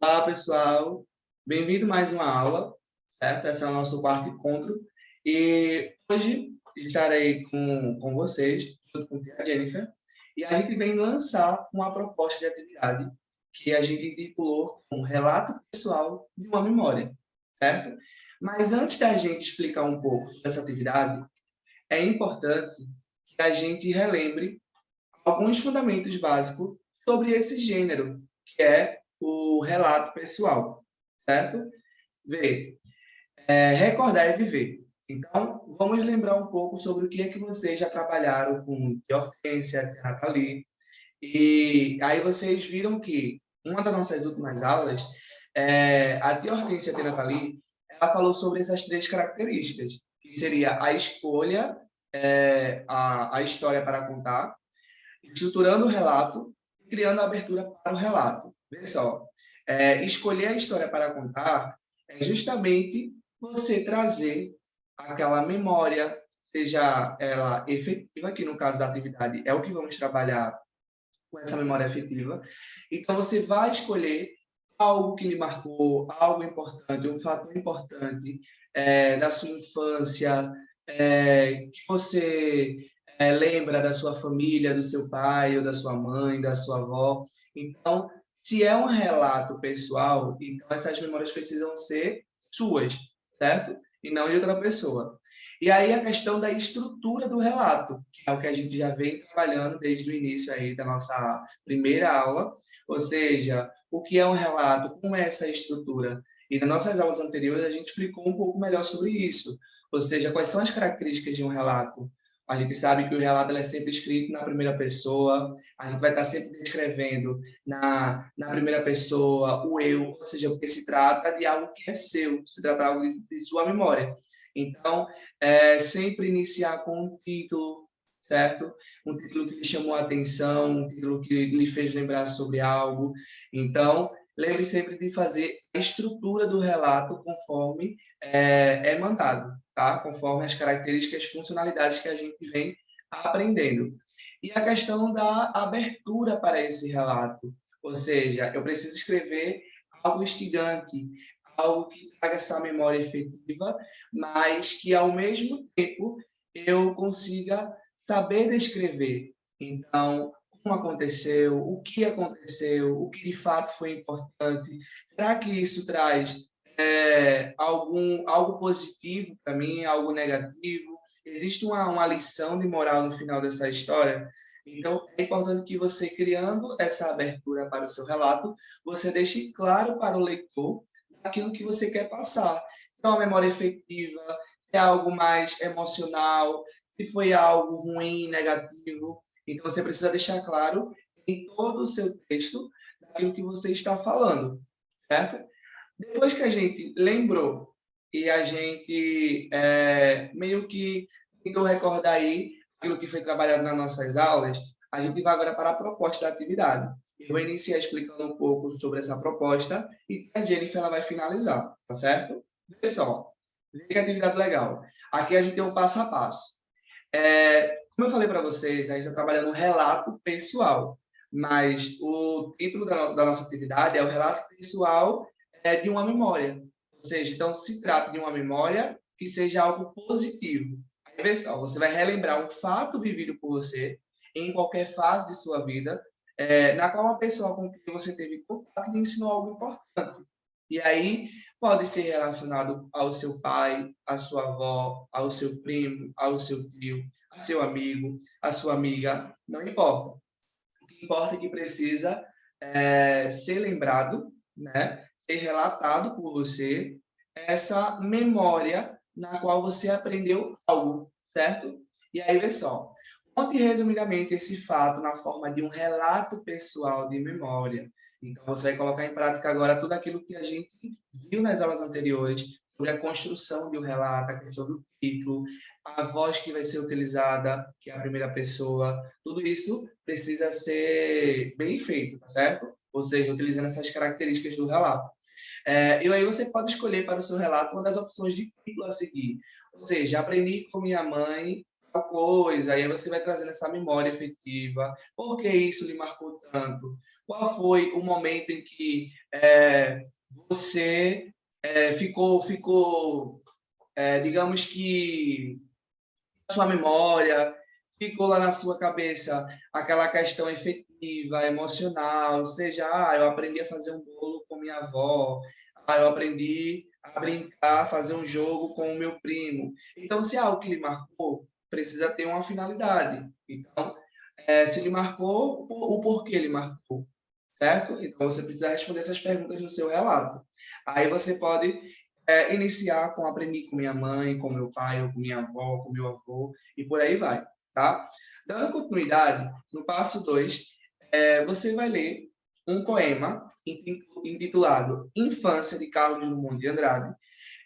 Olá, pessoal. Bem-vindo a mais uma aula, certo? Esse é o nosso quarto encontro. E hoje estarei com vocês, junto com a Jennifer, e a gente vem lançar uma proposta de atividade que a gente intitulou como Relato Pessoal de uma Memória, certo? Mas antes da gente explicar um pouco dessa atividade, é importante que a gente relembre alguns fundamentos básicos sobre esse gênero, que é o relato pessoal, certo? Vê, recordar é viver. Então, vamos lembrar um pouco sobre o que é que vocês já trabalharam com Tia Hortência, Tia Nathalie, e aí vocês viram que uma das nossas últimas aulas, a Tia Hortência e a Tia Nathalie, ela falou sobre essas três características, que seria a escolha, a história para contar, estruturando o relato e criando a abertura para o relato. Veja só, escolher a história para contar é justamente você trazer aquela memória, seja ela efetiva, que no caso da atividade é o que vamos trabalhar com essa memória efetiva. Então, você vai escolher algo que lhe marcou, algo importante, um fator importante da sua infância, que você lembra da sua família, do seu pai, ou da sua mãe, da sua avó. Então, se é um relato pessoal, então essas memórias precisam ser suas, certo? E não de outra pessoa. E aí a questão da estrutura do relato, que é o que a gente já vem trabalhando desde o início aí da nossa primeira aula, ou seja, o que é um relato, como é essa estrutura. E nas nossas aulas anteriores a gente explicou um pouco melhor sobre isso, ou seja, quais são as características de um relato. A gente sabe que o relato é sempre escrito na primeira pessoa, a gente vai estar sempre descrevendo na primeira pessoa o eu, ou seja, porque se trata de algo que é seu, se trata de algo de sua memória. Então, sempre iniciar com um título, certo? Um título que lhe chamou a atenção, um título que lhe fez lembrar sobre algo. Então, lembre sempre de fazer a estrutura do relato conforme é mandado, tá? Conforme as características e funcionalidades que a gente vem aprendendo. E a questão da abertura para esse relato, ou seja, eu preciso escrever algo instigante, algo que traga essa memória efetiva, mas que, ao mesmo tempo, eu consiga saber descrever. Então, como aconteceu, o que de fato foi importante. Será que isso traz algo positivo para mim, algo negativo? Existe uma lição de moral no final dessa história? Então, é importante que você, criando essa abertura para o seu relato, você deixe claro para o leitor aquilo que você quer passar. Então, a memória efetiva é algo mais emocional, se foi algo ruim, negativo. Então, você precisa deixar claro em todo o seu texto daquilo que você está falando, certo? Depois que a gente lembrou e a gente meio que tentou recordar aí aquilo que foi trabalhado nas nossas aulas, a gente vai agora para a proposta da atividade. Eu vou iniciar explicando um pouco sobre essa proposta e a Jennifer ela vai finalizar, tá certo? Vê só, vê que atividade legal. Aqui a gente tem um passo a passo. Como eu falei para vocês, a gente está trabalhando um relato pessoal, mas o título da nossa atividade é o relato pessoal de uma memória. Ou seja, então se trata de uma memória que seja algo positivo. Aí, pessoal, você vai relembrar um fato vivido por você em qualquer fase de sua vida, na qual uma pessoa com quem você teve contato lhe ensinou algo importante. E aí pode ser relacionado ao seu pai, à sua avó, ao seu primo, ao seu tio, ao seu amigo, à sua amiga, não importa. O que importa é que precisa ser lembrado, né? Ser relatado por você essa memória na qual você aprendeu algo, certo? E aí, vê só. Conte resumidamente esse fato na forma de um relato pessoal de memória. Então, você vai colocar em prática agora tudo aquilo que a gente viu nas aulas anteriores, sobre a construção de um relato, a questão do título, a voz que vai ser utilizada, que é a primeira pessoa, tudo isso precisa ser bem feito, tá certo? Ou seja, utilizando essas características do relato. E aí você pode escolher para o seu relato uma das opções de título a seguir. Ou seja, aprendi com minha mãe tal coisa, aí você vai trazendo essa memória afetiva, por que isso lhe marcou tanto? Qual foi o momento em que você digamos que na sua memória, ficou lá na sua cabeça aquela questão efetiva, emocional, seja, eu aprendi a fazer um bolo com minha avó, eu aprendi a brincar, fazer um jogo com o meu primo. Então, se é algo que lhe marcou, precisa ter uma finalidade. Então, se lhe marcou, o porquê lhe marcou, certo? Então, você precisa responder essas perguntas no seu relato. Aí você pode iniciar com aprendi com minha mãe, com meu pai, ou com minha avó, com meu avô, e por aí vai, tá? Dando continuidade, no passo 2, você vai ler um poema intitulado Infância, de Carlos Drummond de Andrade,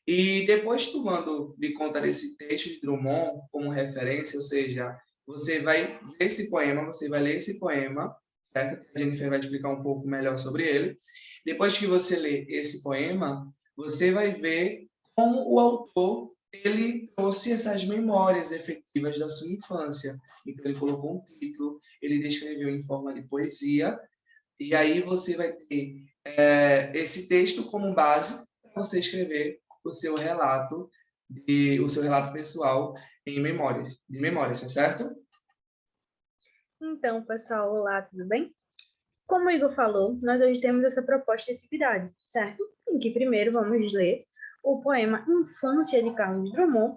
e depois tomando de conta desse texto de Drummond como referência, ou seja, você vai ver esse poema, você vai ler esse poema, certo? A Jennifer vai explicar um pouco melhor sobre ele. Depois que você lê esse poema, você vai ver como o autor ele trouxe essas memórias efetivas da sua infância. Então, ele colocou um título, ele descreveu em forma de poesia, e aí você vai ter esse texto como base para você escrever o seu relato pessoal em memórias, de memórias, tá certo? Então, pessoal, olá, tudo bem? Como o Igor falou, nós hoje temos essa proposta de atividade, certo? Em que primeiro vamos ler o poema Infância, de Carlos Drummond,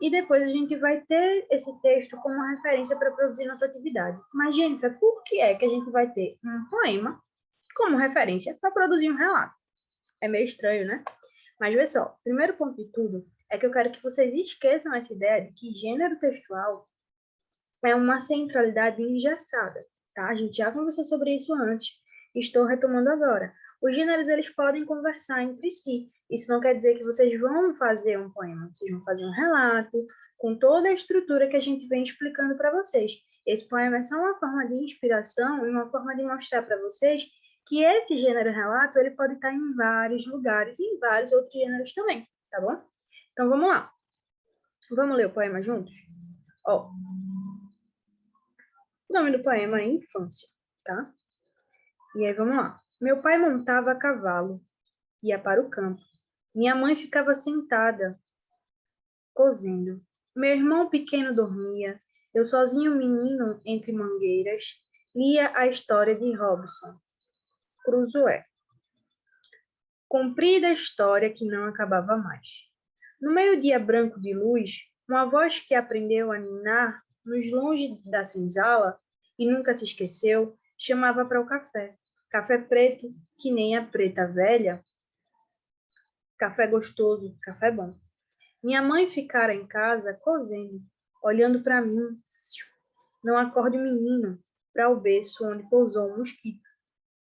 e depois a gente vai ter esse texto como referência para produzir nossa atividade. Mas, Jennifer, por que é que a gente vai ter um poema como referência para produzir um relato? É meio estranho, né? Mas, vê só, primeiro ponto de tudo é que eu quero que vocês esqueçam essa ideia de que gênero textual é uma centralidade engessada, tá? A gente já conversou sobre isso antes, estou retomando agora. Os gêneros, eles podem conversar entre si. Isso não quer dizer que vocês vão fazer um poema, vocês vão fazer um relato com toda a estrutura que a gente vem explicando para vocês. Esse poema é só uma forma de inspiração e uma forma de mostrar para vocês que esse gênero relato, ele pode estar em vários lugares e em vários outros gêneros também, tá bom? Então, vamos lá. Vamos ler o poema juntos? Ó, o nome do poema é Infância, tá? E aí, vamos lá. Meu pai montava a cavalo, ia para o campo. Minha mãe ficava sentada, cozendo. Meu irmão pequeno dormia. Eu sozinho, menino, entre mangueiras, lia a história de Robinson Crusoe. Comprida história que não acabava mais. No meio-dia branco de luz, uma voz que aprendeu a ninar nos longe da senzala e nunca se esqueceu, chamava para o café. Café preto, que nem a preta velha. Café gostoso, café bom. Minha mãe ficara em casa, cozendo, olhando para mim. Não acorde o menino, para o berço onde pousou um mosquito.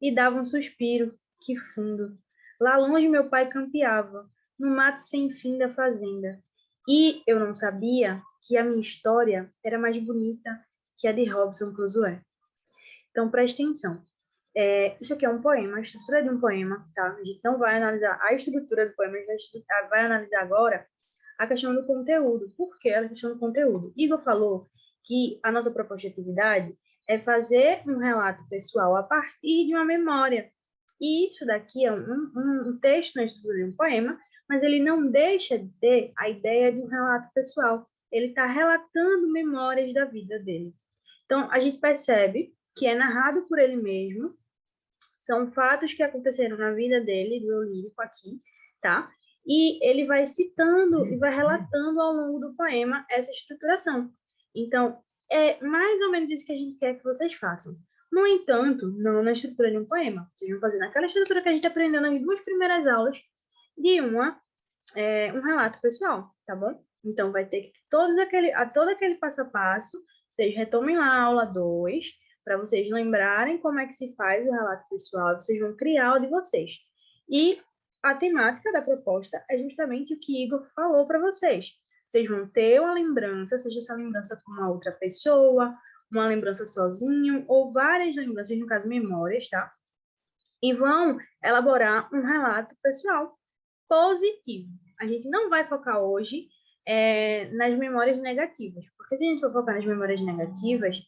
E dava um suspiro, que fundo. Lá longe meu pai campeava, no mato sem fim da fazenda. E eu não sabia que a minha história era mais bonita que a de Robinson Crusoe. Então, preste atenção. Isso aqui é um poema, a estrutura de um poema, tá? A gente não vai analisar a estrutura do poema, a gente vai analisar agora a questão do conteúdo. Por que a questão do conteúdo? Igor falou que a nossa proposta de atividade é fazer um relato pessoal a partir de uma memória. E isso daqui é um texto na estrutura de um poema, mas ele não deixa de ter a ideia de um relato pessoal. Ele está relatando memórias da vida dele. Então, a gente percebe que é narrado por ele mesmo, são fatos que aconteceram na vida dele, do eu lírico aqui, tá? E ele vai citando e vai relatando ao longo do poema essa estruturação. Então, é mais ou menos isso que a gente quer que vocês façam. No entanto, não na estrutura de um poema. Vocês vão fazer naquela estrutura que a gente aprendeu nas 2 primeiras aulas de um relato pessoal, tá bom? Então, vai ter que todo aquele passo a passo, vocês retomem lá a aula 2, para vocês lembrarem como é que se faz o relato pessoal, vocês vão criar o de vocês. E a temática da proposta é justamente o que Igor falou para vocês. Vocês vão ter uma lembrança, seja essa lembrança com uma outra pessoa, uma lembrança sozinho, ou várias lembranças, no caso, memórias, tá? E vão elaborar um relato pessoal positivo. A gente não vai focar hoje nas memórias negativas. Porque se a gente for focar nas memórias negativas,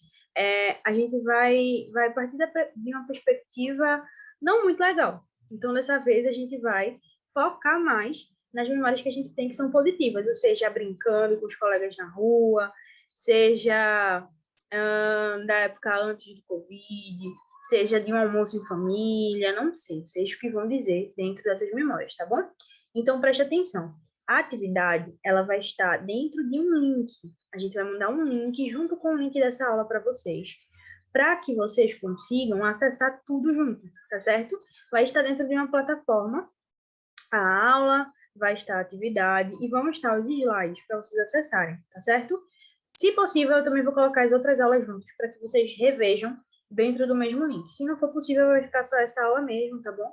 a gente vai partir de uma perspectiva não muito legal. Então, dessa vez, a gente vai focar mais nas memórias que a gente tem que são positivas, ou seja, brincando com os colegas na rua, seja da época antes do Covid, seja de um almoço em família, não sei, vocês que vão dizer dentro dessas memórias, tá bom? Então, preste atenção. A atividade, ela vai estar dentro de um link. A gente vai mandar um link junto com o link dessa aula para vocês, para que vocês consigam acessar tudo junto, tá certo? Vai estar dentro de uma plataforma, a aula, vai estar a atividade e vão estar os slides para vocês acessarem, tá certo? Se possível, eu também vou colocar as outras aulas juntas para que vocês revejam dentro do mesmo link. Se não for possível, vai ficar só essa aula mesmo, tá bom?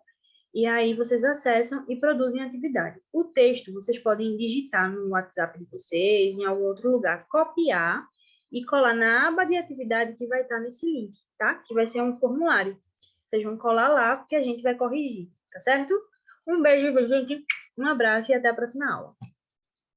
E aí vocês acessam e produzem a atividade. O texto vocês podem digitar no WhatsApp de vocês, em algum outro lugar, copiar e colar na aba de atividade que vai estar nesse link, tá? Que vai ser um formulário. Vocês vão colar lá, porque a gente vai corrigir, tá certo? Um beijo, gente. Um abraço e até a próxima aula.